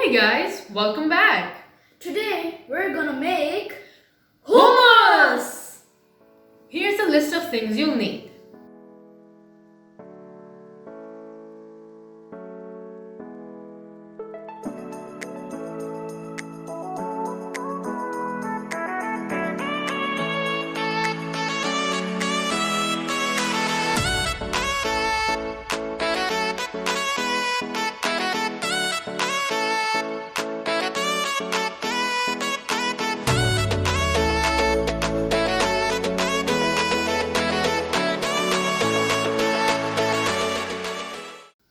Hey guys, welcome back. Today we're gonna make Hummus! Here's a list of things you'll need.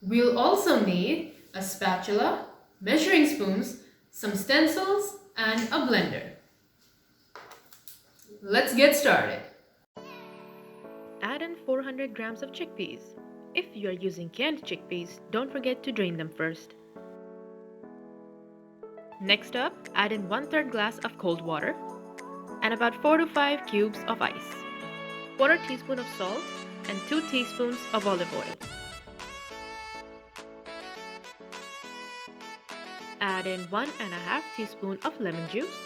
We'll also need a spatula, measuring spoons, some stencils, and a blender. Let's get started. Add in 400 grams of chickpeas. If you are using canned chickpeas, don't forget to drain them first. Next up, add in 1/3 glass of cold water and about 4 to 5 cubes of ice, 1/4 teaspoon of salt, and 2 teaspoons of olive oil. Add in 1½ teaspoon of lemon juice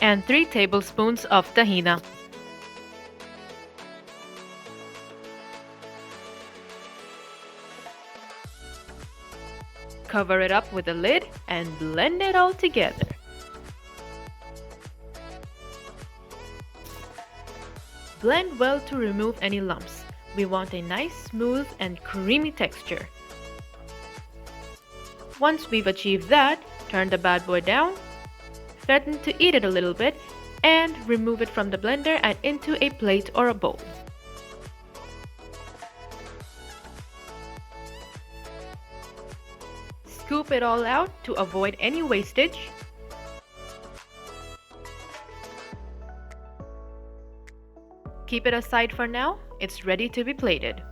and 3 tablespoons of tahina. Cover it up with a lid and blend it all together. Blend well to remove any lumps. We want a nice, smooth, and creamy texture. Once we've achieved that, turn the bad boy down, threaten to eat it a little bit, and remove it from the blender and into a plate or a bowl. Scoop it all out to avoid any wastage. Keep it aside for now, it's ready to be plated.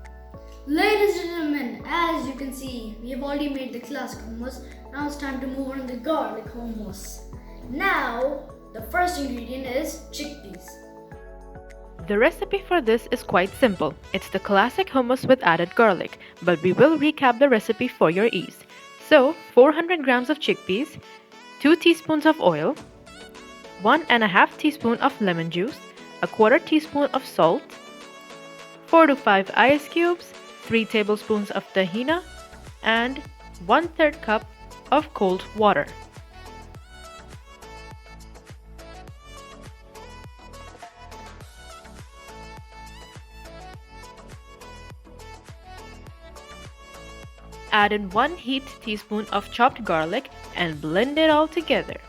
Ladies and gentlemen, as you can see, we have already made the classic hummus. Now it's time to move on to the garlic hummus. Now, the first ingredient is chickpeas. The recipe for this is quite simple. It's the classic hummus with added garlic, but we will recap the recipe for your ease. So, 400 grams of chickpeas, 2 teaspoons of oil, 1½ teaspoon of lemon juice, 1/4 teaspoon of salt, 4 to 5 ice cubes, 3 tablespoons of tahina, and 1/3 cup of cold water. Add in 1 heaped teaspoon of chopped garlic and blend it all together.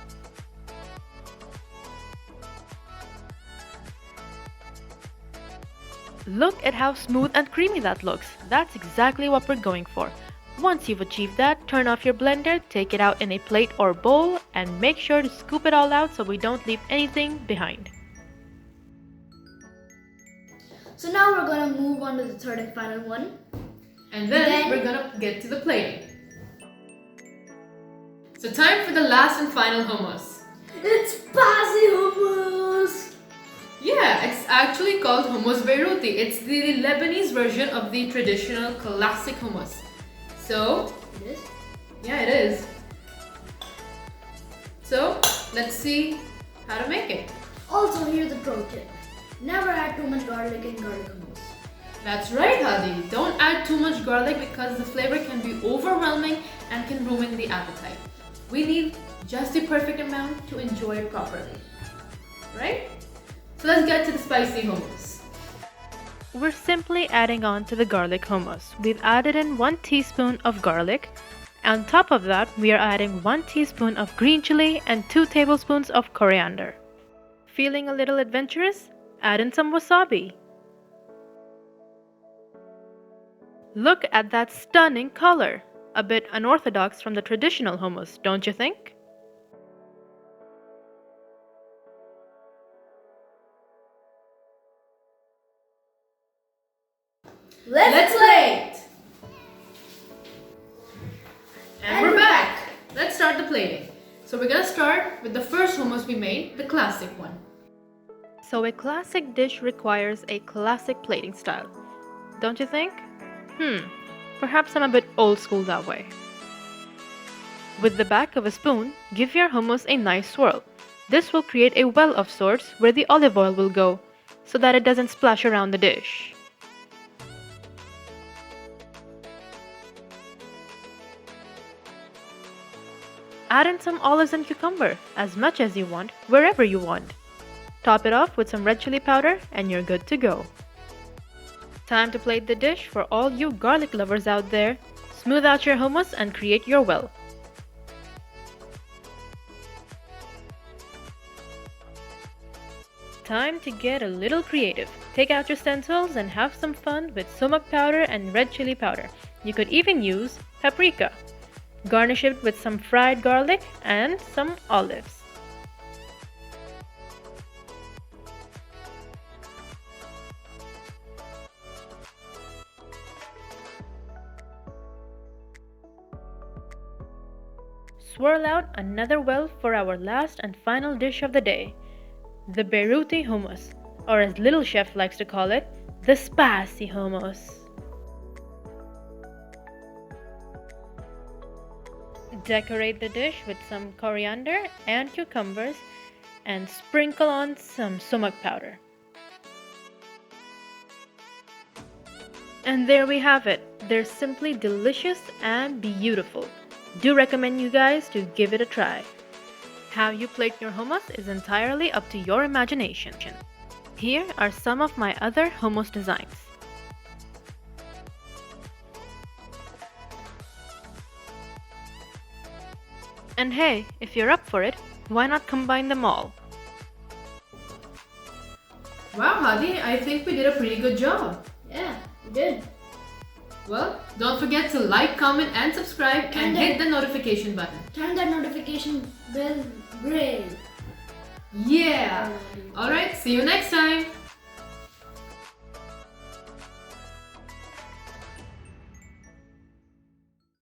Look at how smooth and creamy that looks. That's exactly what we're going for. Once you've achieved that, turn off your blender, take it out in a plate or bowl, and make sure to scoop it all out so we don't leave anything behind. So now we're gonna move on to the third and final one. And then we're gonna get to the plating. So time for the last and final hummus. It's spicy hummus! Yeah, it's actually called hummus Beiruti. It's the Lebanese version of the traditional classic hummus. So, It is? yeah, it is. So, let's see how to make it. Also, here's the pro tip. Never add too much garlic in garlic hummus. That's right, Hadi. Don't add too much garlic because the flavor can be overwhelming and can ruin the appetite. We need just the perfect amount to enjoy it properly. Right? So let's get to the spicy hummus. We're simply adding on to the garlic hummus. We've added in 1 teaspoon of garlic. On top of that, we are adding 1 teaspoon of green chili and 2 tablespoons of coriander. Feeling a little adventurous? Add in some wasabi. Look at that stunning color! A bit unorthodox from the traditional hummus, don't you think? Let's plate! And we're back! Let's start the plating. So we're gonna start with the first hummus we made, the classic one. So a classic dish requires a classic plating style, don't you think? Perhaps I'm a bit old school that way. With the back of a spoon, give your hummus a nice swirl. This will create a well of sorts where the olive oil will go, so that it doesn't splash around the dish. Add in some olives and cucumber, as much as you want, wherever you want. Top it off with some red chili powder and you're good to go. Time to plate the dish for all you garlic lovers out there. Smooth out your hummus and create your well. Time to get a little creative. Take out your stencils and have some fun with sumac powder and red chili powder. You could even use paprika. Garnish it with some fried garlic and some olives. Swirl out another well for our last and final dish of the day. The Beiruti Hummus, or as Little Chef likes to call it, the spicy hummus. Decorate the dish with some coriander and cucumbers and sprinkle on some sumac powder. And there we have it. They're simply delicious and beautiful. Do recommend you guys to give it a try. How you plate your hummus is entirely up to your imagination. Here are some of my other hummus designs. And hey, if you're up for it, why not combine them all? Wow, Hadi, I think we did a pretty good job. Yeah, we did. Well, don't forget to like, comment and subscribe and hit the notification button. Turn that notification bell gray. Yeah! Alright, see you next time!